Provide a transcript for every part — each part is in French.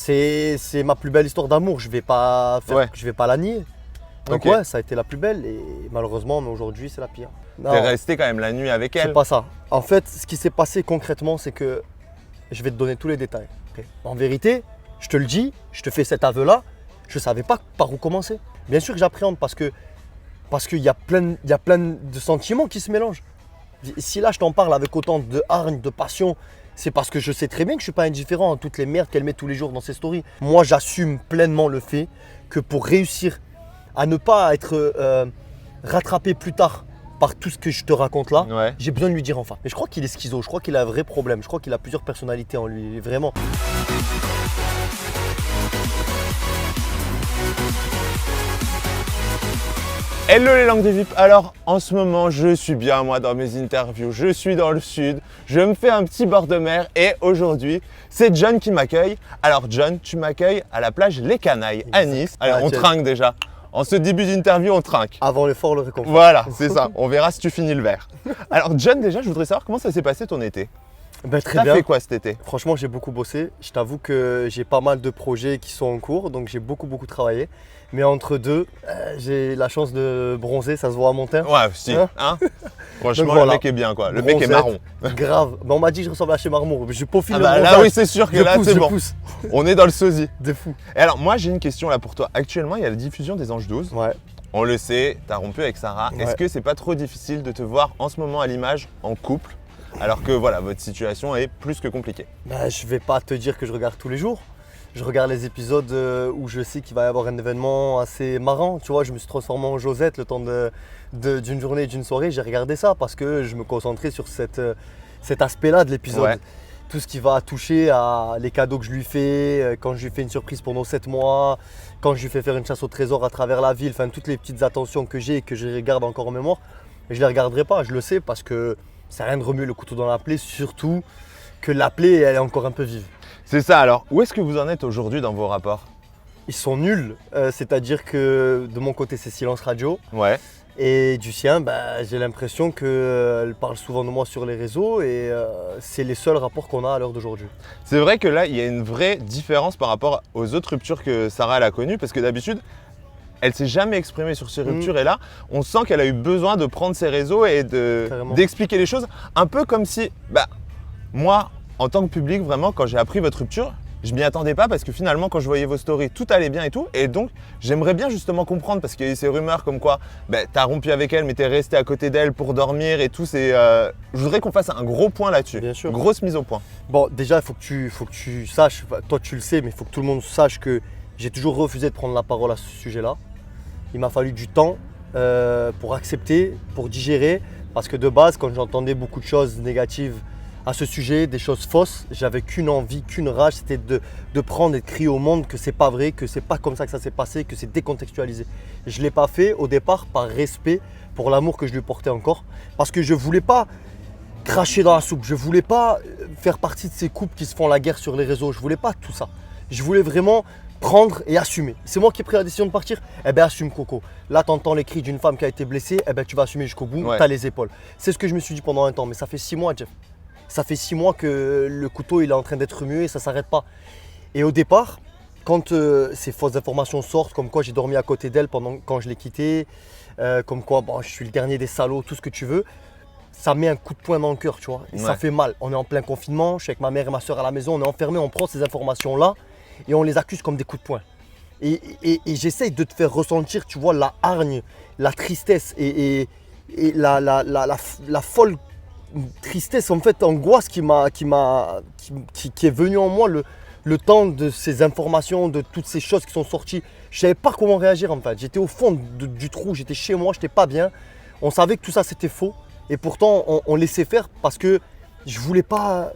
C'est ma plus belle histoire d'amour, je vais pas la nier. Donc Ok. ouais, ça a été la plus belle et malheureusement, mais aujourd'hui, c'est la pire. Non, T'es resté quand même la nuit avec c'est elle. pas ça. En fait, ce qui s'est passé concrètement, c'est que je vais te donner tous les détails. Ok. En vérité, je te le dis, je te fais cet aveu-là, je ne savais pas par où commencer. Bien sûr que j'appréhende parce qu'il y a plein de sentiments qui se mélangent. Si là je t'en parle avec autant de hargne, de passion, c'est parce que je sais très bien que je ne suis pas indifférent à toutes les merdes qu'elle met tous les jours dans ses stories. Moi, j'assume pleinement le fait que pour réussir à ne pas être rattrapé plus tard par tout ce que je te raconte là, Ouais. j'ai besoin de lui dire enfin. Mais je crois qu'il est schizo, je crois qu'il a un vrai problème, je crois qu'il a plusieurs personnalités en lui, vraiment. Hello les langues de VIP. Alors en ce moment je suis bien moi dans mes interviews, je suis dans le sud, je me fais un petit bord de mer et aujourd'hui c'est John qui m'accueille. Alors John, tu m'accueilles à la plage Les Canailles à Nice. Alors on Tiens. trinque déjà. En ce début d'interview on trinque. Avant l'effort, le réconfort. Voilà, c'est ça. On verra si tu finis le verre. Alors John, déjà je voudrais savoir comment ça s'est passé ton été. Ben, très T'as bien. fait quoi cet été? Franchement, j'ai beaucoup bossé. Je t'avoue que j'ai pas mal de projets qui sont en cours, donc j'ai beaucoup travaillé. Mais entre deux, j'ai la chance de bronzer, ça se voit à mon teint. Ouais, si. Hein Hein Franchement, Donc voilà. le mec est bien quoi. Le mec est Bronzette, marron. Grave. Ben, on m'a dit que je ressemblais à chez Marmour. Je peaufine Ah le bah là bronzage. oui, c'est sûr que Je là pousse, c'est je bon. pousse. On est dans le sosie. De fou. Et alors moi j'ai une question là pour toi. Actuellement il y a la diffusion des Anges 12. Ouais. On le sait, t'as rompu avec Sarah. Ouais. Est-ce que c'est pas trop difficile de te voir en ce moment à l'image en couple alors que voilà, votre situation est plus que compliquée? Ben, je vais pas te dire que je regarde tous les jours. Je regarde les épisodes où je sais qu'il va y avoir un événement assez marrant. Tu vois, je me suis transformé en Josette le temps d'une journée et d'une soirée. J'ai regardé ça parce que je me concentrais sur cet aspect-là de l'épisode. Ouais. Tout ce qui va toucher à les cadeaux que je lui fais, quand je lui fais une surprise pour nos 7 mois, quand je lui fais faire une chasse au trésor à travers la ville, enfin toutes les petites attentions que j'ai et que je regarde encore en mémoire. Mais je ne les regarderai pas, je le sais parce que ça rien de remuer le couteau dans la plaie, surtout que la plaie elle est encore un peu vive. C'est ça alors. Où est-ce que vous en êtes aujourd'hui dans vos rapports? Ils sont nuls, c'est-à-dire que de mon côté c'est silence radio Ouais. et du sien bah, j'ai l'impression qu'elle parle souvent de moi sur les réseaux et c'est les seuls rapports qu'on a à l'heure d'aujourd'hui. C'est vrai que là il y a une vraie différence par rapport aux autres ruptures que Sarah elle a connues parce que d'habitude elle s'est jamais exprimée sur ces ruptures et là on sent qu'elle a eu besoin de prendre ses réseaux et Carrément. d'expliquer les choses un peu comme si moi en tant que public vraiment quand j'ai appris votre rupture je m'y attendais pas parce que finalement quand je voyais vos stories tout allait bien et tout et donc j'aimerais bien justement comprendre parce qu'il y a eu ces rumeurs comme quoi t'as rompu avec elle mais t'es resté à côté d'elle pour dormir et tout je voudrais qu'on fasse un gros point là-dessus. Bien sûr. Grosse mise au point. Bon, déjà, il faut que tu saches, enfin, toi tu le sais, mais il faut que tout le monde sache que j'ai toujours refusé de prendre la parole à ce sujet-là. Il m'a fallu du temps pour accepter, pour digérer, parce que de base, quand j'entendais beaucoup de choses négatives à ce sujet, des choses fausses, j'avais qu'une envie, qu'une rage, c'était de prendre et de crier au monde que c'est pas vrai, que c'est pas comme ça que ça s'est passé, que c'est décontextualisé. Je ne l'ai pas fait au départ par respect pour l'amour que je lui portais encore, parce que je voulais pas cracher dans la soupe. Je voulais pas faire partie de ces couples qui se font la guerre sur les réseaux. Je voulais pas tout ça. Je voulais vraiment prendre et assumer. C'est moi qui ai pris la décision de partir. Eh ben assume Coco. Là t'entends les cris d'une femme qui a été blessée. Eh ben tu vas assumer jusqu'au bout. Ouais. T'as les épaules. C'est ce que je me suis dit pendant un temps. Mais ça fait 6 mois, Jeff. Ça fait 6 mois que le couteau il est en train d'être remué et ça s'arrête pas. Et au départ, quand ces fausses informations sortent, comme quoi j'ai dormi à côté d'elle quand je l'ai quittée, comme quoi je suis le dernier des salauds, tout ce que tu veux. Ça met un coup de poing dans le cœur, tu vois. Et ça Ouais. fait mal. On est en plein confinement, je suis avec ma mère et ma soeur à la maison, on est enfermés, on prend ces informations-là et on les accuse comme des coups de poing. Et j'essaye de te faire ressentir, tu vois, la hargne, la tristesse et la folle tristesse, en fait, angoisse qui est venue en moi le temps de ces informations, de toutes ces choses qui sont sorties. Je ne savais pas comment réagir en fait. J'étais au fond du trou, j'étais chez moi, j'étais pas bien. On savait que tout ça c'était faux. Et pourtant, on laissait faire parce que je voulais pas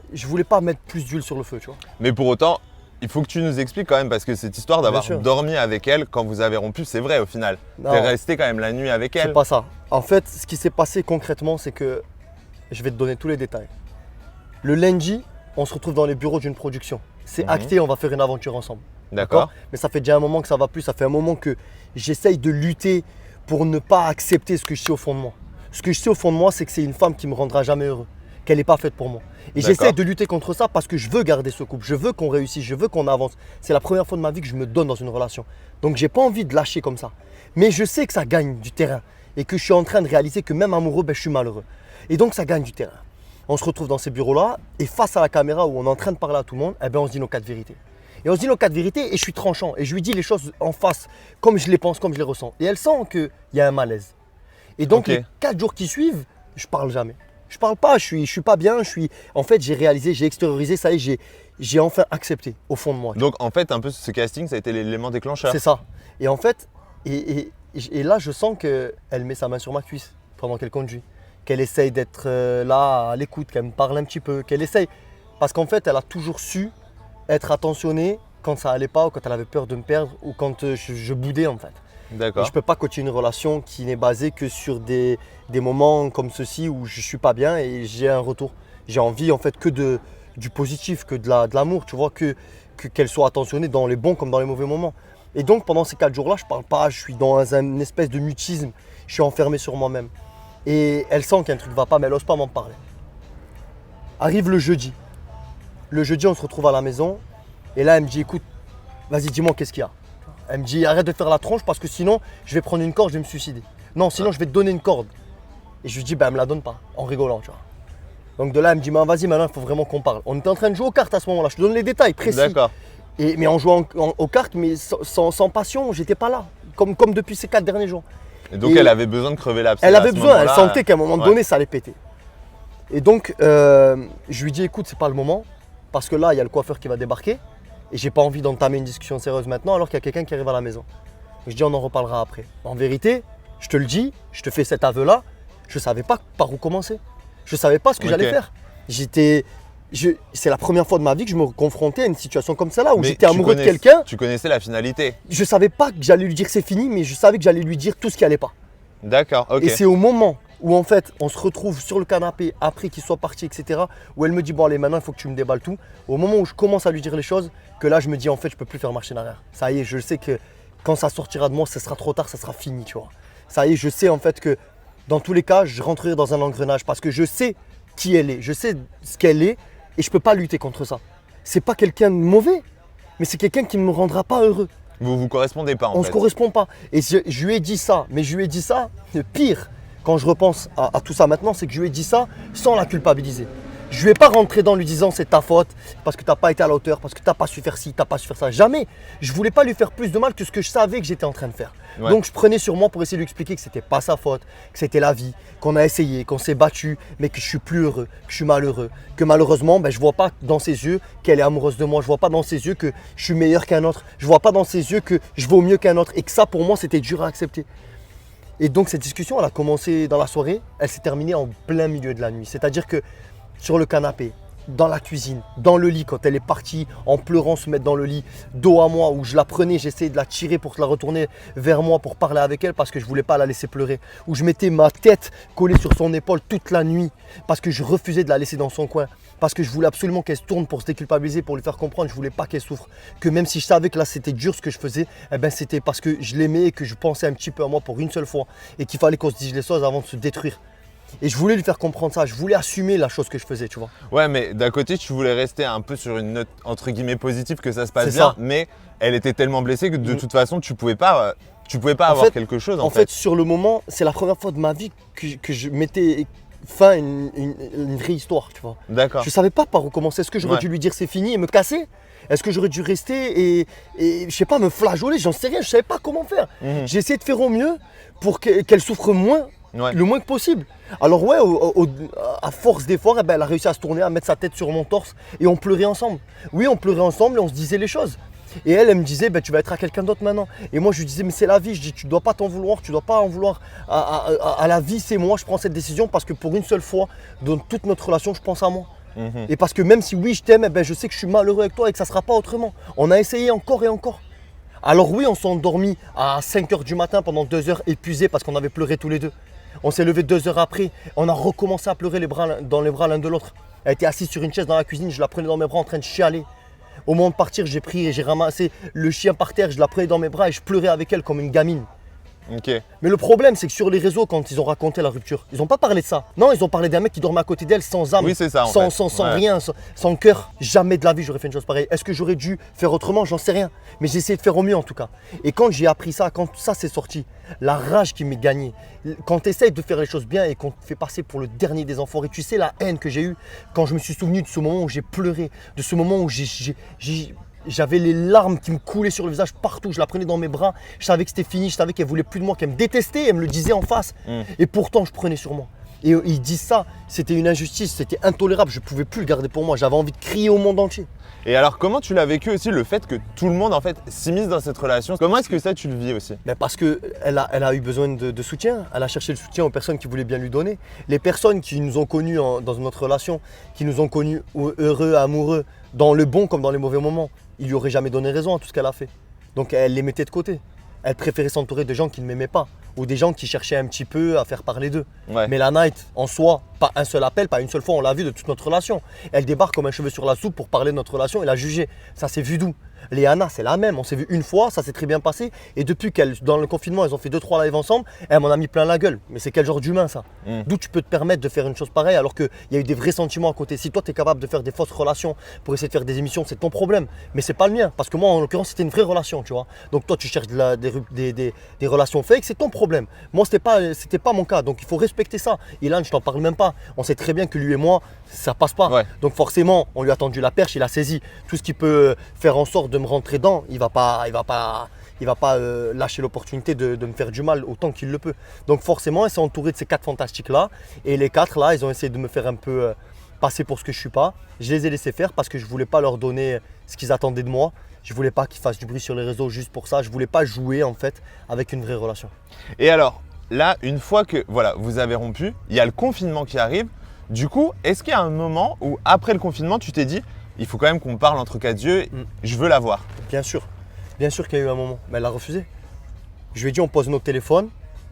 mettre plus d'huile sur le feu, tu vois. Mais pour autant, il faut que tu nous expliques quand même parce que cette histoire d'avoir Bien sûr. dormi avec elle quand vous avez rompu, c'est vrai au final. Non. T'es resté quand même la nuit avec C'est elle. pas ça. En fait, ce qui s'est passé concrètement, c'est que je vais te donner tous les détails. Le lundi, on se retrouve dans les bureaux d'une production. C'est acté, on va faire une aventure ensemble. D'accord. Mais ça fait déjà un moment que ça va plus. Ça fait un moment que j'essaye de lutter pour ne pas accepter ce que je sais au fond de moi. Ce que je sais au fond de moi, c'est que c'est une femme qui me rendra jamais heureux, qu'elle n'est pas faite pour moi. Et j'essaie de lutter contre ça parce que je veux garder ce couple, je veux qu'on réussisse, je veux qu'on avance. C'est la première fois de ma vie que je me donne dans une relation. Donc j'ai pas envie de lâcher comme ça. Mais je sais que ça gagne du terrain et que je suis en train de réaliser que même amoureux, je suis malheureux. Et donc ça gagne du terrain. On se retrouve dans ces bureaux-là et face à la caméra où on est en train de parler à tout le monde, on se dit nos 4 vérités. Et on se dit nos 4 vérités et je suis tranchant et je lui dis les choses en face, comme je les pense, comme je les ressens. Et elle sent qu'il y a un malaise. Et donc les 4 jours qui suivent, je parle jamais. Je parle pas, je suis pas bien, en fait j'ai réalisé, j'ai extériorisé, ça y est, j'ai enfin accepté au fond de moi. Donc en fait un peu ce casting ça a été l'élément déclencheur. C'est ça. Et en fait, et là je sens qu'elle met sa main sur ma cuisse pendant qu'elle conduit. Qu'elle essaye d'être là à l'écoute, qu'elle me parle un petit peu, qu'elle essaye. Parce qu'en fait elle a toujours su être attentionnée quand ça allait pas ou quand elle avait peur de me perdre ou quand je boudais en fait. D'accord. Et je ne peux pas continuer une relation qui n'est basée que sur des moments comme ceci où je ne suis pas bien et j'ai un retour. J'ai envie en fait que du positif, que de l'amour, tu vois, qu'elle soit attentionnée dans les bons comme dans les mauvais moments. Et donc pendant ces 4 jours-là, je ne parle pas, je suis dans une espèce de mutisme, je suis enfermé sur moi-même. Et elle sent qu'un truc ne va pas, mais elle n'ose pas m'en parler. Arrive le jeudi. Le jeudi, on se retrouve à la maison et là, elle me dit, écoute, vas-y, dis-moi qu'est-ce qu'il y a. Elle me dit arrête de faire la tronche parce que sinon je vais prendre une corde, je vais me suicider. Non, sinon je vais te donner une corde. Et je lui dis elle me la donne pas, en rigolant, tu vois. Donc de là elle me dit vas-y maintenant il faut vraiment qu'on parle. On était en train de jouer aux cartes à ce moment-là, je te donne les détails précis. D'accord. Mais on jouait aux cartes mais sans passion, j'étais pas là. Comme depuis ces 4 derniers jours. Et donc elle avait besoin de crever l'abcès. Elle avait besoin, elle sentait qu'à un moment donné ça allait péter. Et donc je lui dis écoute c'est pas le moment parce que là il y a le coiffeur qui va débarquer. Et j'ai pas envie d'entamer une discussion sérieuse maintenant alors qu'il y a quelqu'un qui arrive à la maison. Je dis on en reparlera après. En vérité, je te le dis, je te fais cet aveu-là, je savais pas par où commencer. Je savais pas ce que j'allais faire. C'est la première fois de ma vie que je me confrontais à une situation comme celle-là où j'étais amoureux de quelqu'un. Tu connaissais la finalité. Je savais pas que j'allais lui dire c'est fini, mais je savais que j'allais lui dire tout ce qui allait pas. D'accord, ok. Et c'est au moment où en fait on se retrouve sur le canapé après qu'il soit parti, etc. Où elle me dit bon allez maintenant il faut que tu me déballes tout. Au moment où je commence à lui dire les choses, que là je me dis en fait je peux plus faire marche en arrière. Ça y est, je sais que quand ça sortira de moi, ce sera trop tard, ça sera fini, tu vois. Ça y est, je sais en fait que dans tous les cas, je rentrerai dans un engrenage parce que je sais qui elle est, je sais ce qu'elle est et je peux pas lutter contre ça. C'est pas quelqu'un de mauvais, mais c'est quelqu'un qui ne me rendra pas heureux. Vous correspondez pas en fait. On se correspond pas. Et je lui ai dit ça, mais je lui ai dit ça, pire, quand je repense à tout ça maintenant, c'est que je lui ai dit ça sans la culpabiliser. Je ne lui ai pas rentré dans lui disant c'est ta faute, parce que tu n'as pas été à la hauteur, parce que tu n'as pas su faire ci, tu n'as pas su faire ça. Jamais. Je ne voulais pas lui faire plus de mal que ce que je savais que j'étais en train de faire. Ouais. Donc je prenais sur moi pour essayer de lui expliquer que ce n'était pas sa faute, que c'était la vie, qu'on a essayé, qu'on s'est battu, mais que je suis plus heureux, que je suis malheureux. Que malheureusement, je ne vois pas dans ses yeux qu'elle est amoureuse de moi. Je ne vois pas dans ses yeux que je suis meilleur qu'un autre. Je ne vois pas dans ses yeux que je vaux mieux qu'un autre. Et que ça, pour moi, c'était dur à accepter. Et donc cette discussion, elle a commencé dans la soirée, elle s'est terminée en plein milieu de la nuit. C'est-à-dire que sur le canapé, dans la cuisine, dans le lit, quand elle est partie en pleurant se mettre dans le lit, dos à moi, où je la prenais, j'essayais de la tirer pour la retourner vers moi pour parler avec elle parce que je ne voulais pas la laisser pleurer. Où je mettais ma tête collée sur son épaule toute la nuit parce que je refusais de la laisser dans son coin. Parce que je voulais absolument qu'elle se tourne pour se déculpabiliser, pour lui faire comprendre, je ne voulais pas qu'elle souffre. Que même si je savais que là c'était dur ce que je faisais, c'était parce que je l'aimais et que je pensais un petit peu à moi pour une seule fois. Et qu'il fallait qu'on se dise les choses avant de se détruire. Et je voulais lui faire comprendre ça, je voulais assumer la chose que je faisais, tu vois. Ouais, mais d'un côté, tu voulais rester un peu sur une note entre guillemets positive, que ça se passe bien, mais elle était tellement blessée que de toute façon, tu pouvais pas avoir quelque chose en fait. En fait, sur le moment, c'est la première fois de ma vie que je mettais fin à une vraie histoire, tu vois. D'accord. Je savais pas par où commencer. Est-ce que j'aurais dû lui dire c'est fini et me casser? Est-ce que j'aurais dû rester et je sais pas, me flageoler? J'en sais rien, je savais pas comment faire. J'ai essayé de faire au mieux pour qu'elle souffre moins. Ouais. Le moins que possible. Alors ouais, à force d'efforts, elle a réussi à se tourner, à mettre sa tête sur mon torse et on pleurait ensemble. Oui, on pleurait ensemble et on se disait les choses. Et elle me disait, tu vas être à quelqu'un d'autre maintenant. Et moi, je lui disais, mais c'est la vie. Je dis, tu dois pas t'en vouloir, tu dois pas en vouloir à la vie. C'est moi, je prends cette décision parce que pour une seule fois, dans toute notre relation, je pense à moi. Et parce que même si oui, je t'aime, je sais que je suis malheureux avec toi et que ça sera pas autrement. On a essayé encore et encore. Alors oui, on s'est endormi à 5 h du matin pendant 2 heures épuisés parce qu'on avait pleuré tous les deux. On s'est levé 2 heures après, on a recommencé à pleurer dans les bras l'un de l'autre. Elle était assise sur une chaise dans la cuisine, je la prenais dans mes bras en train de chialer. Au moment de partir, j'ai ramassé le chien par terre, je la prenais dans mes bras et je pleurais avec elle comme une gamine. Ok. Mais le problème, c'est que sur les réseaux, quand ils ont raconté la rupture, ils n'ont pas parlé de ça. Non, ils ont parlé d'un mec qui dormait à côté d'elle sans âme, Oui, c'est ça. sans rien, sans cœur. Jamais de la vie, j'aurais fait une chose pareille. Est-ce que j'aurais dû faire autrement? J'en sais rien. Mais j'ai essayé de faire au mieux en tout cas. Et quand j'ai appris ça, quand ça s'est sorti, la rage qui m'est gagnée, quand tu essayes de faire les choses bien et qu'on te fait passer pour le dernier des enfoirés, tu sais la haine que j'ai eue quand je me suis souvenu de ce moment où j'ai pleuré, de ce moment où j'avais les larmes qui me coulaient sur le visage partout, je la prenais dans mes bras, je savais que c'était fini, je savais qu'elle voulait plus de moi, qu'elle me détestait, elle me le disait en face. Et pourtant, je prenais sur moi. Et ils disent ça, c'était une injustice, c'était intolérable, je ne pouvais plus le garder pour moi, j'avais envie de crier au monde entier. Et alors, comment tu l'as vécu aussi, le fait que tout le monde en fait s'immisce dans cette relation? Comment est-ce que ça, tu le vis aussi? Mais parce qu'elle a eu besoin de soutien, elle a cherché le soutien aux personnes qui voulaient bien lui donner. Les personnes qui nous ont connus dans notre relation, qui nous ont connus heureux, amoureux, dans le bon comme dans les mauvais moments, ils lui auraient jamais donné raison à tout ce qu'elle a fait. Donc elle les mettait de côté. Elle préférait s'entourer de gens qui ne m'aimaient pas ou des gens qui cherchaient un petit peu à faire parler d'eux. Ouais. Mais la Night, en soi, pas un seul appel, pas une seule fois, on l'a vu de toute notre relation. Elle débarque comme un cheveu sur la soupe pour parler de notre relation et la juger. Ça s'est vu d'où? Léana, c'est la même. On s'est vu une fois, ça s'est très bien passé. Et depuis qu'elle, dans le confinement, elles ont fait 2-3 lives ensemble, elle m'en a mis plein la gueule. Mais c'est quel genre d'humain ça? D'où tu peux te permettre de faire une chose pareille alors qu'il y a eu des vrais sentiments à côté? Si toi tu es capable de faire des fausses relations pour essayer de faire des émissions, c'est ton problème. Mais c'est pas le mien. Parce que moi, en l'occurrence, c'était une vraie relation, tu vois. Donc toi, tu cherches des relations fake, c'est ton problème. Moi, c'était pas mon cas. Donc il faut respecter ça. Ilan, je t'en parle même pas. On sait très bien que lui et moi, ça passe pas. Ouais. Donc forcément, on lui a tendu la perche, il a saisi tout ce qui peut faire en sorte de me rentrer dedans. Il va pas lâcher l'opportunité de me faire du mal autant qu'il le peut. Donc forcément, elle s'est entourée de ces 4 fantastiques là. Et les 4 là, ils ont essayé de me faire un peu passer pour ce que je suis pas. Je les ai laissés faire parce que je voulais pas leur donner ce qu'ils attendaient de moi. Je voulais pas qu'ils fassent du bruit sur les réseaux juste pour ça. Je voulais pas jouer en fait avec une vraie relation. Et alors, là, une fois que voilà, vous avez rompu, il y a le confinement qui arrive. Du coup, est-ce qu'il y a un moment où, après le confinement, tu t'es dit, il faut quand même qu'on parle entre quatre yeux, je veux la voir? Bien sûr qu'il y a eu un moment, mais elle a refusé. Je lui ai dit, on pose nos téléphones,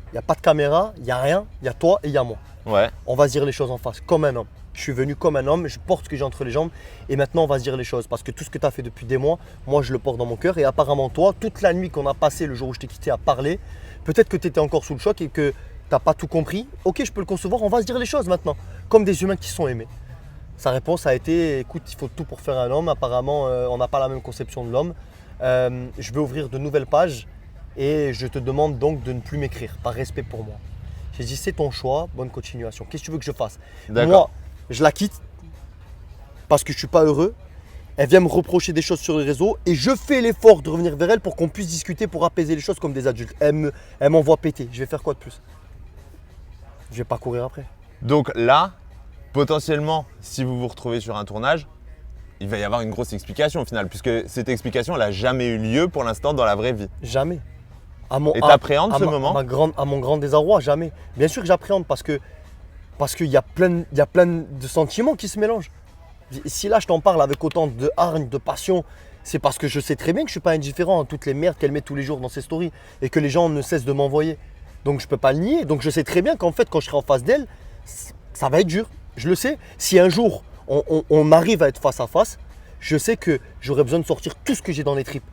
il n'y a pas de caméra, il n'y a rien, il y a toi et il y a moi. Ouais. On va se dire les choses en face, comme un homme. Je suis venu comme un homme, je porte ce que j'ai entre les jambes et maintenant on va se dire les choses parce que tout ce que tu as fait depuis des mois, moi je le porte dans mon cœur et apparemment toi, toute la nuit qu'on a passé le jour où je t'ai quitté à parler, peut-être que tu étais encore sous le choc et que tu n'as pas tout compris. Ok, je peux le concevoir, on va se dire les choses maintenant, comme des humains qui sont aimés. Sa réponse a été, écoute, il faut tout pour faire un homme, apparemment on n'a pas la même conception de l'homme. Je vais ouvrir de nouvelles pages et je te demande donc de ne plus m'écrire, par respect pour moi. J'ai dit, c'est ton choix, bonne continuation. Qu'est-ce que tu veux que je fasse? Moi, je la quitte parce que je ne suis pas heureux. Elle vient me reprocher des choses sur les réseaux et je fais l'effort de revenir vers elle pour qu'on puisse discuter, pour apaiser les choses comme des adultes. Elle m'envoie péter. Je vais faire quoi de plus? Je vais pas courir après. Donc là, potentiellement, si vous vous retrouvez sur un tournage, il va y avoir une grosse explication au final, puisque cette explication, elle n'a jamais eu lieu pour l'instant dans la vraie vie. Jamais. Et tu appréhendes ce moment? À mon grand désarroi, jamais. Bien sûr que j'appréhende parce qu'il y a plein de sentiments qui se mélangent. Si là je t'en parle avec autant de hargne, de passion, c'est parce que je sais très bien que je ne suis pas indifférent à toutes les merdes qu'elle met tous les jours dans ses stories et que les gens ne cessent de m'envoyer. Donc je ne peux pas le nier. Donc je sais très bien qu'en fait quand je serai en face d'elle, ça va être dur. Je le sais. Si un jour on arrive à être face à face, je sais que j'aurai besoin de sortir tout ce que j'ai dans les tripes.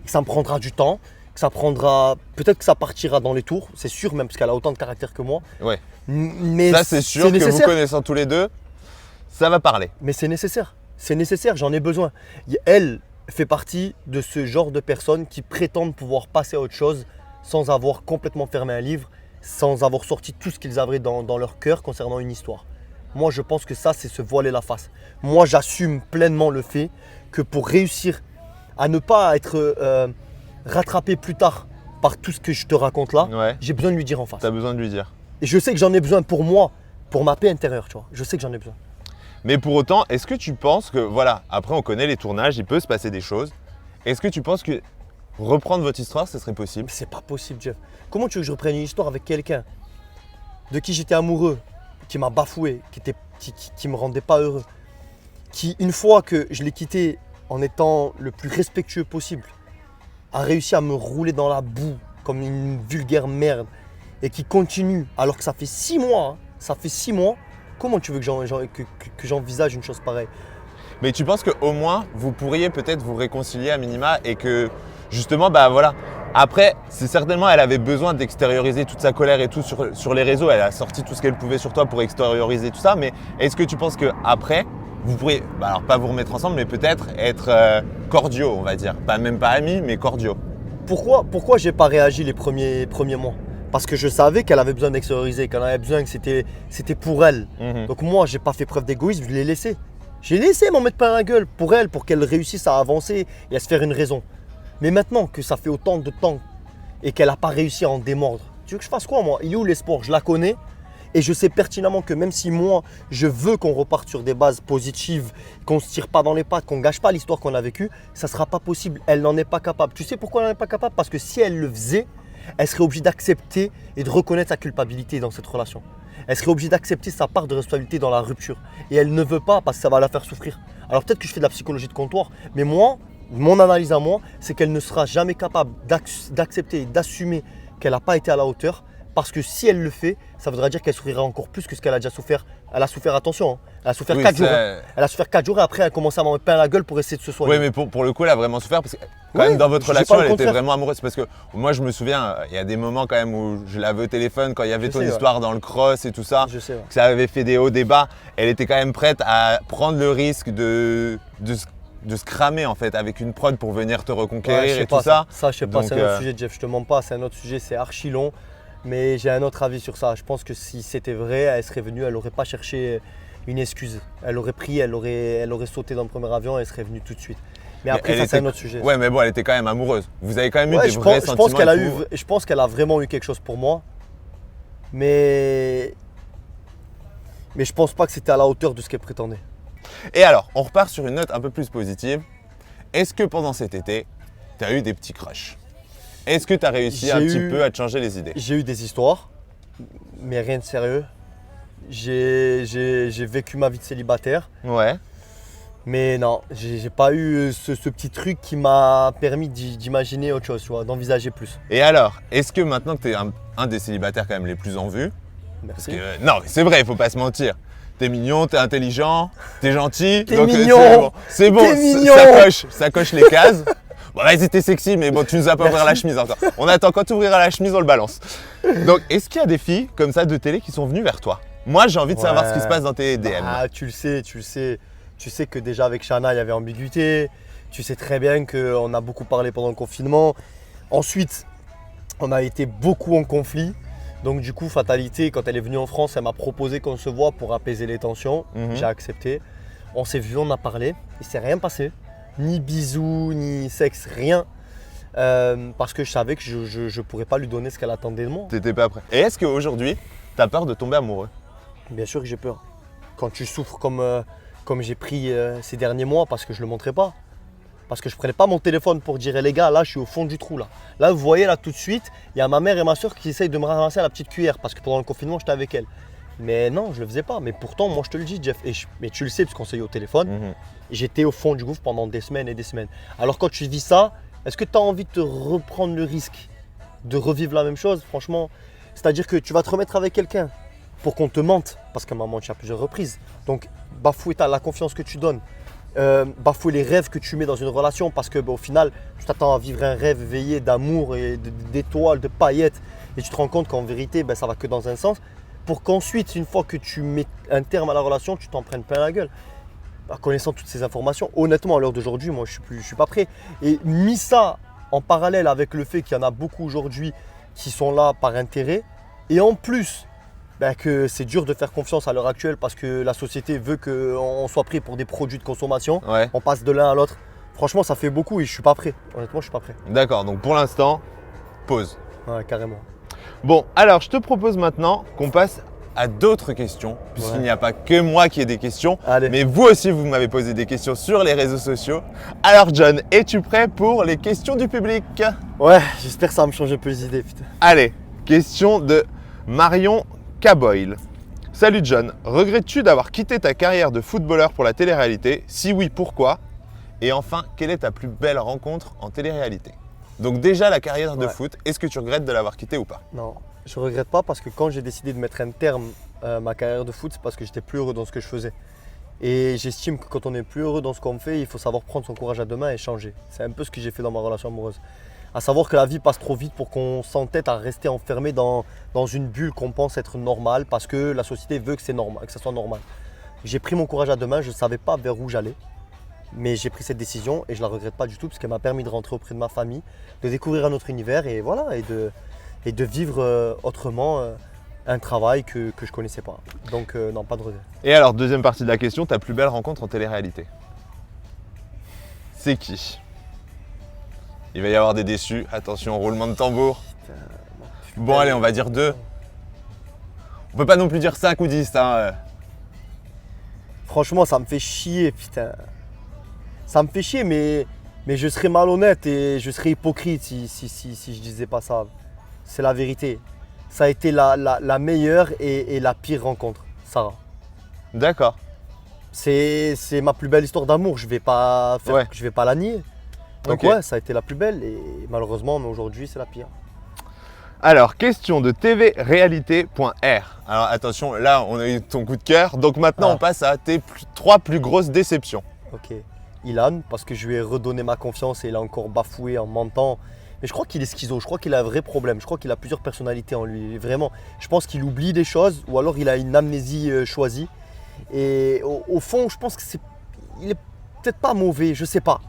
Et ça me prendra du temps. Peut-être que ça partira dans les tours, c'est sûr, même parce qu'elle a autant de caractère que moi. Ouais. Mais ça, c'est sûr que vous connaissant tous les deux, ça va parler. Mais c'est nécessaire, j'en ai besoin. Elle fait partie de ce genre de personnes qui prétendent pouvoir passer à autre chose sans avoir complètement fermé un livre, sans avoir sorti tout ce qu'ils avaient dans leur cœur concernant une histoire. Moi, je pense que ça, c'est se voiler la face. Moi, j'assume pleinement le fait que pour réussir à ne pas être rattrapé plus tard par tout ce que je te raconte là, ouais, j'ai besoin de lui dire en face. Tu as besoin de lui dire. Et je sais que j'en ai besoin pour moi, pour ma paix intérieure, tu vois. Je sais que j'en ai besoin. Mais pour autant, est-ce que tu penses que, voilà, après on connaît les tournages, il peut se passer des choses. Est-ce que tu penses que reprendre votre histoire, ce serait possible? C'est pas possible, Jeff. Comment tu veux que je reprenne une histoire avec quelqu'un de qui j'étais amoureux, qui m'a bafoué, qui me rendait pas heureux, qui, une fois que je l'ai quitté en étant le plus respectueux possible, a réussi à me rouler dans la boue comme une vulgaire merde et qui continue alors que ça fait 6 mois, comment tu veux que j'envisage une chose pareille? Mais tu penses qu'au moins, vous pourriez peut-être vous réconcilier à minima et que justement, bah voilà, Après, c'est certainement, elle avait besoin d'extérioriser toute sa colère et tout sur les réseaux. Elle a sorti tout ce qu'elle pouvait sur toi pour extérioriser tout ça. Mais est-ce que tu penses qu'après, vous pourriez, alors pas vous remettre ensemble, mais peut-être être cordiaux, on va dire. Même pas amis, mais cordiaux. Pourquoi j'ai pas réagi les premiers mois? Parce que je savais qu'elle avait besoin d'extérioriser, qu'elle avait besoin que c'était pour elle. Donc moi, j'ai pas fait preuve d'égoïsme, je l'ai laissé. J'ai laissé m'en mettre plein la gueule pour elle, pour qu'elle réussisse à avancer et à se faire une raison. Mais maintenant que ça fait autant de temps et qu'elle n'a pas réussi à en démordre, tu veux que je fasse quoi moi? Il est où l'espoir? Je la connais et je sais pertinemment que même si moi, je veux qu'on reparte sur des bases positives, qu'on ne se tire pas dans les pattes, qu'on ne gâche pas l'histoire qu'on a vécue, ça ne sera pas possible. Elle n'en est pas capable. Tu sais pourquoi elle n'en est pas capable? Parce que si elle le faisait, elle serait obligée d'accepter et de reconnaître sa culpabilité dans cette relation. Elle serait obligée d'accepter sa part de responsabilité dans la rupture. Et elle ne veut pas parce que ça va la faire souffrir. Alors peut-être que je fais de la psychologie de comptoir, mais moi, mon analyse à moi, c'est qu'elle ne sera jamais capable d'accepter et d'assumer qu'elle n'a pas été à la hauteur. Parce que si elle le fait, ça voudra dire qu'elle souffrira encore plus que ce qu'elle a déjà souffert. Elle a souffert, attention, hein. Elle a souffert 4 jours. Elle a souffert 4 jours et après elle a commencé à m'en mettre plein la gueule pour essayer de se soigner. Oui, mais pour le coup, elle a vraiment souffert parce que quand même dans votre relation, elle était vraiment amoureuse. Parce que moi, je me souviens, il y a des moments quand même où je l'avais au téléphone quand il y avait ton histoire dans le cross et tout ça. Je sais, que ça avait fait des hauts, des bas. Elle était quand même prête à prendre le risque de se cramer en fait avec une prod pour venir te reconquérir et tout ça. Ça, je sais pas, c'est un autre sujet, Jeff. Je te mens pas, c'est un autre sujet, c'est archi long. Mais j'ai un autre avis sur ça. Je pense que si c'était vrai, elle serait venue, elle n'aurait pas cherché une excuse. Elle aurait pris, elle aurait sauté dans le premier avion et elle serait venue tout de suite. Mais après, ça, c'est un autre sujet. Ouais, mais bon, elle était quand même amoureuse. Vous avez quand même eu des vrais sentiments. Je pense qu'elle a vraiment eu quelque chose pour moi. Mais je pense pas que c'était à la hauteur de ce qu'elle prétendait. Et alors, on repart sur une note un peu plus positive. Est-ce que pendant cet été, tu as eu des petits crushs? Est-ce que tu as réussi un petit peu à te changer les idées? J'ai eu des histoires, mais rien de sérieux. J'ai vécu ma vie de célibataire. Ouais. Mais non, j'ai pas eu ce petit truc qui m'a permis d'imaginer autre chose, tu vois, d'envisager plus. Et alors, est-ce que maintenant que tu es un des célibataires quand même les plus en vue? Merci. Parce que, non, mais c'est vrai, il faut pas se mentir. T'es mignon, t'es intelligent, t'es gentil. T'es mignon. C'est bon, ça coche les cases. Bon, vas-y, t'es sexy, mais bon, tu nous as pas ouvert la chemise encore. On attend quand tu ouvriras la chemise, on le balance. Donc, est-ce qu'il y a des filles comme ça de télé qui sont venues vers toi? Moi, j'ai envie de savoir ce qui se passe dans tes DM. Ah, tu le sais. Tu sais que déjà avec Shana, il y avait ambiguïté. Tu sais très bien qu'on a beaucoup parlé pendant le confinement. Ensuite, on a été beaucoup en conflit. Donc du coup, fatalité, quand elle est venue en France, elle m'a proposé qu'on se voit pour apaiser les tensions. J'ai accepté. On s'est vu, on a parlé. Il ne s'est rien passé. Ni bisous, ni sexe, rien. Parce que je savais que je ne pourrais pas lui donner ce qu'elle attendait de moi. T'étais pas prêt. Et est-ce qu'aujourd'hui, tu as peur de tomber amoureux? Bien sûr que j'ai peur. Quand tu souffres comme j'ai pris ces derniers mois, parce que je ne le montrais pas. Parce que je ne prenais pas mon téléphone pour dire les gars, là je suis au fond du trou là. Là vous voyez là tout de suite, il y a ma mère et ma soeur qui essayent de me ramasser à la petite cuillère parce que pendant le confinement j'étais avec elle. Mais non, je le faisais pas. Mais pourtant, moi je te le dis Jeff, mais tu le sais parce qu'on s'est eu au téléphone, j'étais au fond du gouffre pendant des semaines et des semaines. Alors quand tu vis ça, est-ce que tu as envie de te reprendre le risque de revivre la même chose? Franchement, c'est-à-dire que tu vas te remettre avec quelqu'un pour qu'on te mente, parce qu'elle m'a menti à plusieurs reprises. Donc bafouer la confiance que tu donnes. Bafouer les rêves que tu mets dans une relation parce que au final tu t'attends à vivre un rêve éveillé d'amour et d'étoiles, de paillettes et tu te rends compte qu'en vérité ça va que dans un sens pour qu'ensuite une fois que tu mets un terme à la relation tu t'en prennes plein la gueule. Connaissant toutes ces informations, honnêtement à l'heure d'aujourd'hui moi je suis pas prêt et mis ça en parallèle avec le fait qu'il y en a beaucoup aujourd'hui qui sont là par intérêt et en plus que c'est dur de faire confiance à l'heure actuelle parce que la société veut qu'on soit pris pour des produits de consommation. Ouais. On passe de l'un à l'autre. Franchement, ça fait beaucoup et je suis pas prêt. Honnêtement, je suis pas prêt. D'accord, donc pour l'instant, pause. Ouais, carrément. Bon, alors je te propose maintenant qu'on passe à d'autres questions, puisqu'il n'y a pas que moi qui ai des questions, mais vous aussi, vous m'avez posé des questions sur les réseaux sociaux. Alors John, es-tu prêt pour les questions du public? Ouais, j'espère que ça va me changer un peu les idées, putain. Allez, question de Marion Caboyle. Salut John, regrettes-tu d'avoir quitté ta carrière de footballeur pour la télé-réalité? Si oui, pourquoi? Et enfin, quelle est ta plus belle rencontre en télé-réalité? Donc déjà la carrière de foot, est-ce que tu regrettes de l'avoir quittée ou pas? Non, je ne regrette pas parce que quand j'ai décidé de mettre un terme à ma carrière de foot, c'est parce que j'étais plus heureux dans ce que je faisais. Et j'estime que quand on est plus heureux dans ce qu'on fait, il faut savoir prendre son courage à deux mains et changer. C'est un peu ce que j'ai fait dans ma relation amoureuse. À savoir que la vie passe trop vite pour qu'on s'entête à rester enfermé dans une bulle qu'on pense être normale parce que la société veut que c'est normal, que ça soit normal. J'ai pris mon courage à deux mains, je ne savais pas vers où j'allais. Mais j'ai pris cette décision et je ne la regrette pas du tout parce qu'elle m'a permis de rentrer auprès de ma famille, de découvrir un autre univers et voilà, et de vivre autrement un travail que je ne connaissais pas. Donc non, pas de regret. Et alors, deuxième partie de la question, ta plus belle rencontre en télé-réalité? C'est qui? Il va y avoir des déçus. Attention, roulement de tambour. Bon, allez, on va dire 2. On peut pas non plus dire 5 ou 10. Hein. Franchement, ça me fait chier, putain. Ça me fait chier, mais je serais malhonnête et je serais hypocrite si je disais pas ça. C'est la vérité. Ça a été la meilleure et la pire rencontre, Sarah. D'accord. C'est ma plus belle histoire d'amour, je vais pas la nier. Donc Ok. ouais, ça a été la plus belle et malheureusement, mais aujourd'hui, c'est la pire. Alors, question de tvréalité.r. Alors, attention, là, on a eu ton coup de cœur. Donc maintenant, Ah. on passe à tes 3 plus grosses déceptions. Ok. Ilan, parce que je lui ai redonné ma confiance et il a encore bafoué en mentant. Mais je crois qu'il est schizo, je crois qu'il a un vrai problème. Je crois qu'il a plusieurs personnalités en lui. Vraiment, je pense qu'il oublie des choses ou alors il a une amnésie choisie. Et au fond, je pense il est peut-être pas mauvais, je sais pas.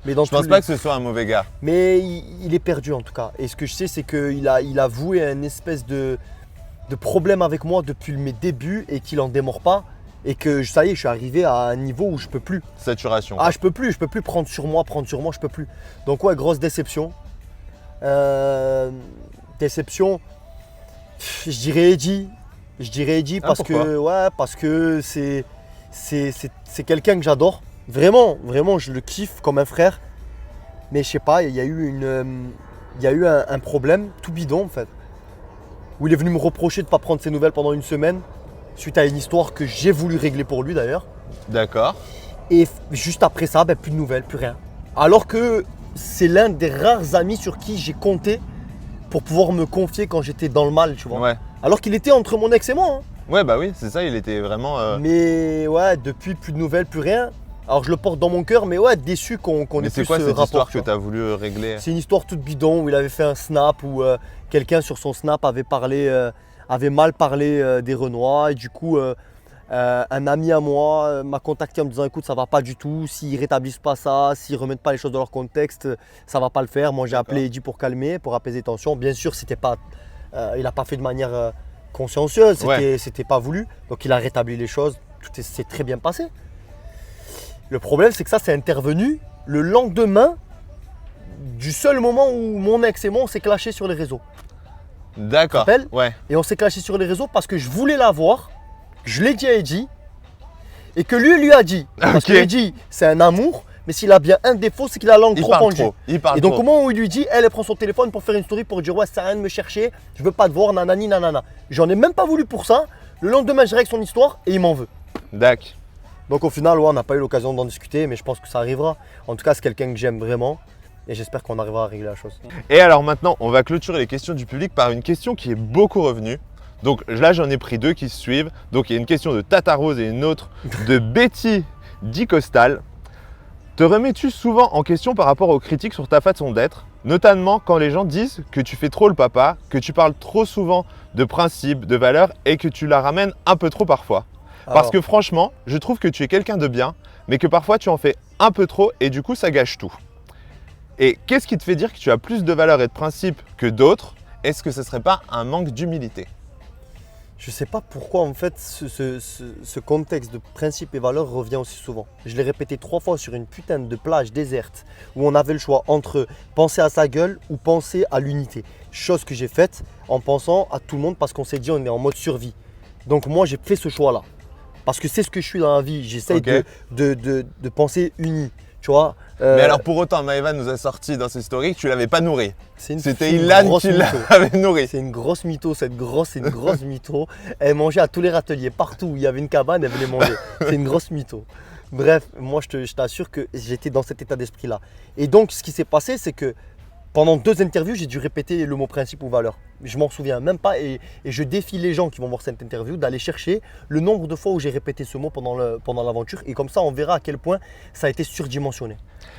Mais dans Je pense pas que ce soit un mauvais gars. Mais il est perdu en tout cas. Et ce que je sais, c'est qu'il a voué un espèce de problème avec moi depuis mes débuts et qu'il en démord pas. Et que ça y est, je suis arrivé à un niveau où je peux plus. Saturation. Ah, je peux plus prendre sur moi, je peux plus. Donc ouais, grosse déception. Déception, je dirais Eddie. Ah, parce que c'est quelqu'un que j'adore. Vraiment, je le kiffe comme un frère. Mais je sais pas, il y a eu un problème tout bidon en fait. Où il est venu me reprocher de ne pas prendre ses nouvelles pendant une semaine. Suite à une histoire que j'ai voulu régler pour lui d'ailleurs. D'accord. Et juste après ça, plus de nouvelles, plus rien. Alors que c'est l'un des rares amis sur qui j'ai compté pour pouvoir me confier quand j'étais dans le mal, tu vois. Ouais. Alors qu'il était entre mon ex et moi. Hein. Ouais, bah oui, c'est ça, il était vraiment. Mais ouais, depuis plus de nouvelles, plus rien. Alors je le porte dans mon cœur, mais ouais, déçu qu'on ait Mais plus c'est quoi ce cette rapport. histoire tu que vois. tu as voulu régler? C'est une histoire toute bidon où il avait fait un snap où quelqu'un sur son snap avait mal parlé des Renois et du coup un ami à moi m'a contacté en me disant écoute ça va pas du tout, s'ils rétablissent pas ça, s'ils remettent pas les choses dans leur contexte, ça va pas le faire. Moi j'ai appelé Eddie pour calmer, pour apaiser les tensions. Bien sûr c'était pas, il n'a pas fait de manière consciencieuse, c'était pas voulu. Donc il a rétabli les choses, tout s'est très bien passé. Le problème c'est que ça c'est intervenu le lendemain du seul moment où mon ex et moi on s'est clashé sur les réseaux. D'accord. Tu te rappelles? Ouais. Et on s'est clashé sur les réseaux parce que je voulais la voir, je l'ai dit à Eddie, et que lui a dit. Parce Ok. que Eddie, c'est un amour, mais s'il a bien un défaut, c'est qu'il a la langue Il trop parle pendue. trop. Il parle Et donc trop. au moment où il lui dit, elle prend son téléphone pour faire une story pour dire ouais, ça sert à rien de me chercher, je veux pas te voir, nanani, nanana. J'en ai même pas voulu pour ça. Le lendemain, je règle son histoire et il m'en veut. Dac. Donc au final, ouais, on n'a pas eu l'occasion d'en discuter, mais je pense que ça arrivera. En tout cas, c'est quelqu'un que j'aime vraiment. Et j'espère qu'on arrivera à régler la chose. Et alors maintenant, on va clôturer les questions du public par une question qui est beaucoup revenue. Donc là, j'en ai pris 2 qui se suivent. Donc il y a une question de Tata Rose et une autre de Betty Di Costal. Te remets-tu souvent en question par rapport aux critiques sur ta façon d'être, notamment quand les gens disent que tu fais trop le papa, que tu parles trop souvent de principes, de valeurs et que tu la ramènes un peu trop parfois? Parce Alors, que franchement, je trouve que tu es quelqu'un de bien, mais que parfois tu en fais un peu trop et du coup ça gâche tout. Et qu'est-ce qui te fait dire que tu as plus de valeurs et de principes que d'autres? Est-ce que ce ne serait pas un manque d'humilité? je sais pas pourquoi en fait ce contexte de principes et valeurs revient aussi souvent. Je l'ai répété 3 fois sur une putain de plage déserte où on avait le choix entre penser à sa gueule ou penser à l'unité. Chose que j'ai faite en pensant à tout le monde parce qu'on s'est dit on est en mode survie. Donc moi j'ai fait ce choix-là. Parce que c'est ce que je suis dans la vie. J'essaye Ok. de penser uni. Tu vois Mais alors pour autant, Maëva nous a sorti dans ses stories que tu l'avais pas nourri. c'est C'était une Ilan grosse qui mytho. l'avait nourri. C'est une grosse mytho, c'est une grosse mytho. Elle mangeait à tous les râteliers, partout où il y avait une cabane, elle venait manger. C'est une grosse mytho. Bref, moi je t'assure que j'étais dans cet état d'esprit-là. Et donc ce qui s'est passé, c'est que pendant 2 interviews, j'ai dû répéter le mot principe ou valeur. Je m'en souviens même pas et je défie les gens qui vont voir cette interview d'aller chercher le nombre de fois où j'ai répété ce mot pendant l'aventure. Et comme ça, on verra à quel point ça a été surdimensionné.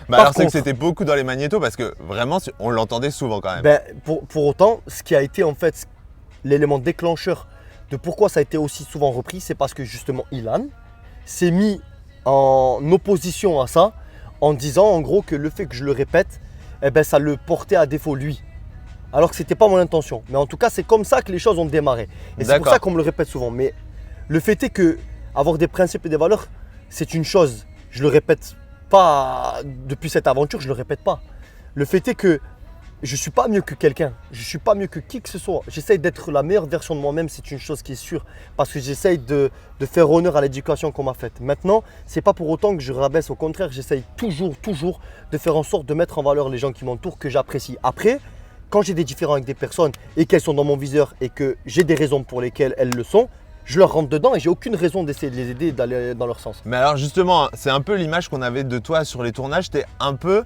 Bah Par alors c'est que contre, c'était beaucoup dans les magnétos parce que vraiment on l'entendait souvent quand même. ben, pour autant, ce qui a été en fait l'élément déclencheur de pourquoi ça a été aussi souvent repris, c'est parce que justement Ilan s'est mis en opposition à ça en disant en gros que le fait que je le répète, eh ben, ça le portait à défaut lui. Alors que ce n'était pas mon intention. Mais en tout cas, c'est comme ça que les choses ont démarré. Et c'est pour ça qu'on me le répète souvent. Mais le fait est que avoir des principes et des valeurs, c'est une chose. Je le répète pas depuis cette aventure, je le répète pas. Le fait est que je ne suis pas mieux que quelqu'un. Je ne suis pas mieux que qui que ce soit. J'essaye d'être la meilleure version de moi-même, c'est une chose qui est sûre. Parce que j'essaye de faire honneur à l'éducation qu'on m'a faite. Maintenant, ce n'est pas pour autant que je rabaisse. Au contraire, j'essaye toujours de faire en sorte de mettre en valeur les gens qui m'entourent, que j'apprécie. Après, quand j'ai des différends avec des personnes et qu'elles sont dans mon viseur et que j'ai des raisons pour lesquelles elles le sont, je leur rentre dedans et j'ai aucune raison d'essayer de les aider et d'aller dans leur sens. Mais alors justement, c'est un peu l'image qu'on avait de toi sur les tournages. Tu es un peu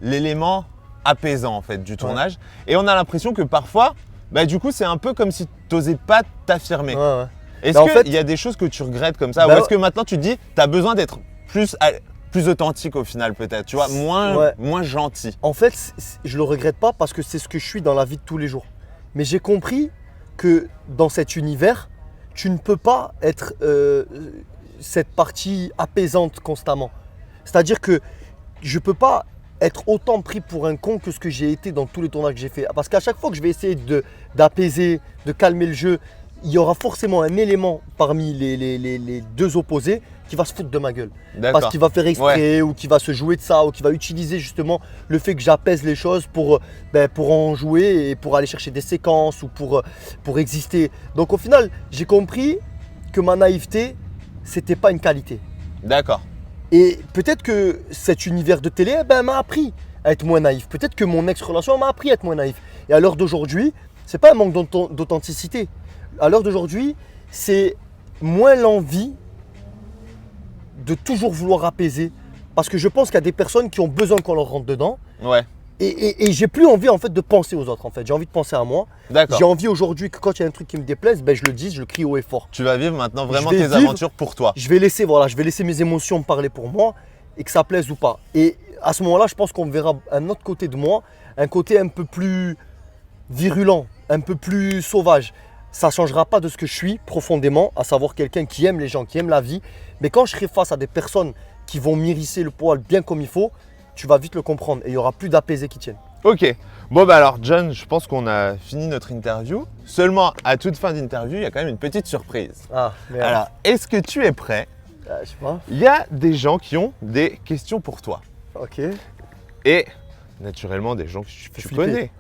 l'élément apaisant en fait du tournage. Et on a l'impression que parfois, bah, du coup, c'est un peu comme si tu n'osais pas t'affirmer. Ouais. Est-ce Bah, en qu'il fait, y a des choses que tu regrettes comme ça? bah, Ou est-ce que maintenant tu te dis, tu as besoin d'être plus authentique au final peut-être, tu vois, moins gentil? En fait, je le regrette pas parce que c'est ce que je suis dans la vie de tous les jours. Mais j'ai compris que dans cet univers, tu ne peux pas être cette partie apaisante constamment. C'est-à-dire que je ne peux pas être autant pris pour un con que ce que j'ai été dans tous les tournages que j'ai fait. Parce qu'à chaque fois que je vais essayer d'apaiser, de calmer le jeu, il y aura forcément un élément parmi les deux opposés qui va se foutre de ma gueule. Parce qu'il va faire exprès ou qui va se jouer de ça ou qui va utiliser justement le fait que j'apaise les choses pour en jouer et pour aller chercher des séquences ou pour exister. Donc au final, j'ai compris que ma naïveté, c'était pas une qualité. D'accord. Et peut-être que cet univers de télé m'a appris à être moins naïf. Peut-être que mon ex-relation m'a appris à être moins naïf. Et à l'heure d'aujourd'hui, c'est pas un manque d'authenticité. À l'heure d'aujourd'hui, c'est moins l'envie de toujours vouloir apaiser. Parce que je pense qu'il y a des personnes qui ont besoin qu'on leur rentre dedans. Ouais. Et j'ai plus envie en fait de penser aux autres en fait. J'ai envie de penser à moi. D'accord. J'ai envie aujourd'hui que quand il y a un truc qui me déplaise, je le dis, je le crie haut et fort. Tu vas vivre maintenant vraiment tes aventures pour toi. Je vais laisser mes émotions parler pour moi et que ça plaise ou pas. Et à ce moment-là, je pense qu'on verra un autre côté de moi, un côté un peu plus virulent, un peu plus sauvage. Ça ne changera pas de ce que je suis profondément, à savoir quelqu'un qui aime les gens, qui aime la vie. Mais quand je serai face à des personnes qui vont m'hérisser le poil bien comme il faut, tu vas vite le comprendre et il n'y aura plus d'apaisé qui tienne. Ok. Bon bah alors John, je pense qu'on a fini notre interview. Seulement à toute fin d'interview, il y a quand même une petite surprise. Ah, merde. Alors, est-ce que tu es prêt? Je sais pas. Il y a des gens qui ont des questions pour toi. Ok. Et naturellement des gens que tu flipper. connais.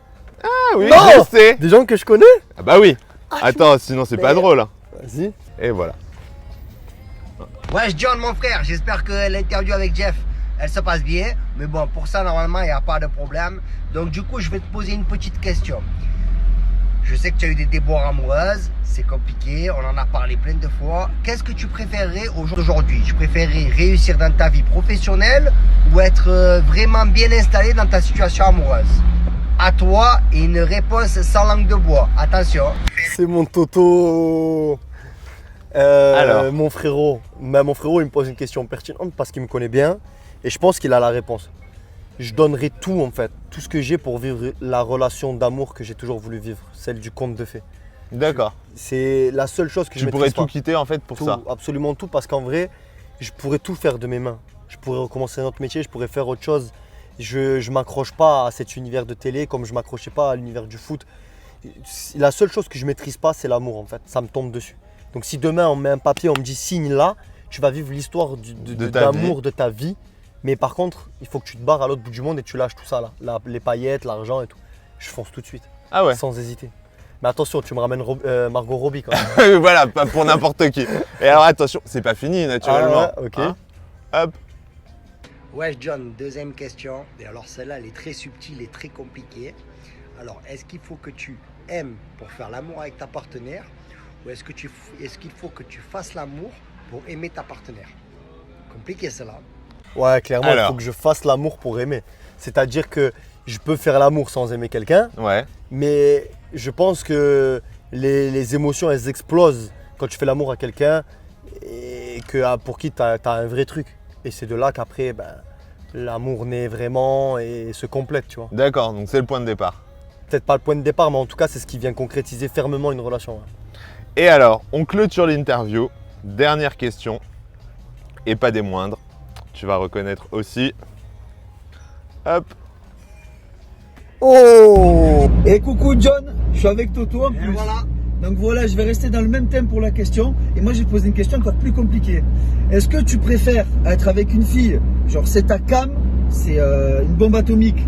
Ah oui, Non, je sais. des gens que je connais? Ah bah oui. Attends, sinon c'est pas drôle. Hein. Vas-y. Et voilà. Ouais, John, mon frère, j'espère que l'interview avec Jeff, elle se passe bien. Mais bon, pour ça, normalement, il n'y a pas de problème. Donc, du coup, je vais te poser une petite question. Je sais que tu as eu des déboires amoureuses. C'est compliqué, on en a parlé plein de fois. Qu'est-ce que tu préférerais aujourd'hui? Tu préférerais réussir dans ta vie professionnelle ou être vraiment bien installé dans ta situation amoureuse? À toi, et une réponse sans langue de bois. Attention. C'est mon Toto. Alors. Mon frérot, il me pose une question pertinente parce qu'il me connaît bien et je pense qu'il a la réponse. Je donnerai tout en fait, tout ce que j'ai pour vivre la relation d'amour que j'ai toujours voulu vivre, celle du conte de fées. D'accord. C'est la seule chose que je Tu pourrais maîtrise tout pas. quitter en fait pour Tout, ça. absolument tout, parce qu'en vrai, je pourrais tout faire de mes mains. Je pourrais recommencer un autre métier, je pourrais faire autre chose. Je ne m'accroche pas à cet univers de télé comme je ne m'accrochais pas à l'univers du foot. La seule chose que je ne maîtrise pas, c'est l'amour en fait. Ça me tombe dessus. Donc si demain on met un papier, on me dit signe là, tu vas vivre l'histoire d'amour de ta vie. Mais par contre, il faut que tu te barres à l'autre bout du monde et tu lâches tout ça là. Les paillettes, l'argent et tout. Je fonce tout de suite, Ah ouais. sans hésiter. Mais attention, tu me ramènes Margot Robbie quand même. Voilà, pas pour n'importe qui. Et alors attention, c'est pas fini naturellement. Ah ouais, ok. Hein. Hop. Ouais, John, deuxième question. Et alors, celle-là, elle est très subtile et très compliquée. Alors, est-ce qu'il faut que tu aimes pour faire l'amour avec ta partenaire ou est-ce qu'il faut que tu fasses l'amour pour aimer ta partenaire? Compliqué, celle-là. Ouais, clairement, il Alors. faut que je fasse l'amour pour aimer. C'est-à-dire que je peux faire l'amour sans aimer quelqu'un, Ouais. mais je pense que les émotions, elles explosent quand tu fais l'amour à quelqu'un et pour qui tu as un vrai truc. Et c'est de là qu'après, l'amour naît vraiment et se complète, tu vois. D'accord, donc c'est le point de départ. Peut-être pas le point de départ, mais en tout cas, c'est ce qui vient concrétiser fermement une relation. Et alors, on clôture l'interview. Dernière question, et pas des moindres. Tu vas reconnaître aussi. Hop. Oh! Et coucou John, je suis avec Toto en plus. Voilà. Donc voilà, je vais rester dans le même thème pour la question. Et moi, je vais te poser une question encore plus compliquée. Est-ce que tu préfères être avec une fille, genre c'est ta cam, c'est une bombe atomique,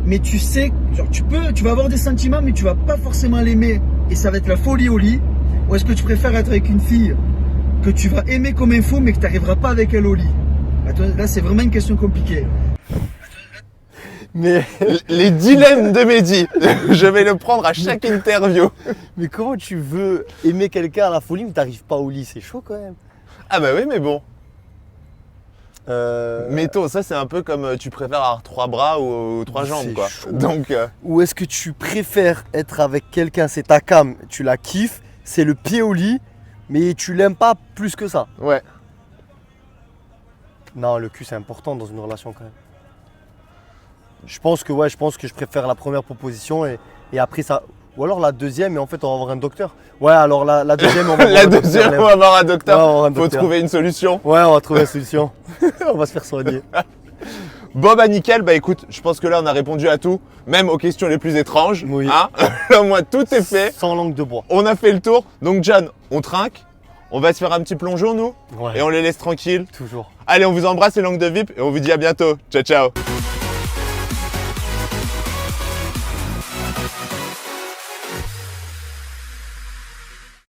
mais tu sais, genre tu vas avoir des sentiments, mais tu vas pas forcément l'aimer, et ça va être la folie au lit. Ou est-ce que tu préfères être avec une fille que tu vas aimer comme un fou, mais que tu n'arriveras pas avec elle au lit? Attends, là, c'est vraiment une question compliquée. Mais, Les dilemmes de Mehdi. Je vais le prendre à chaque interview. mais comment tu veux aimer quelqu'un à la folie mais t'arrives pas au lit? C'est chaud quand même. Ah bah oui, mais bon. Euh, Métaux, ça c'est un peu comme tu préfères avoir 3 bras ou 3 jambes, C'est quoi. chaud. Donc, Ou est-ce que tu préfères être avec quelqu'un, c'est ta cam, tu la kiffes, c'est le pied au lit, mais tu l'aimes pas plus que ça? ouais. Non, le cul c'est important dans une relation quand même. Je pense que je préfère la première proposition et après ça. Ou alors la deuxième et en fait on va avoir un docteur. Ouais, alors la deuxième on va avoir La un docteur, deuxième, Léo. on va avoir un Ouais, docteur. on va avoir un Faut docteur. trouver une solution. Ouais, on va trouver une solution. On va se faire soigner. Bon bah nickel, bah écoute, je pense que là on a répondu à tout, même aux questions les plus étranges. Oui. Hein. Au moins tout est fait. Sans langue de bois. On a fait le tour. Donc John, on trinque. On va se faire un petit plongeon nous Ouais. et on les laisse tranquilles. Toujours. Allez, on vous embrasse les langues de VIP et on vous dit à bientôt. Ciao ciao.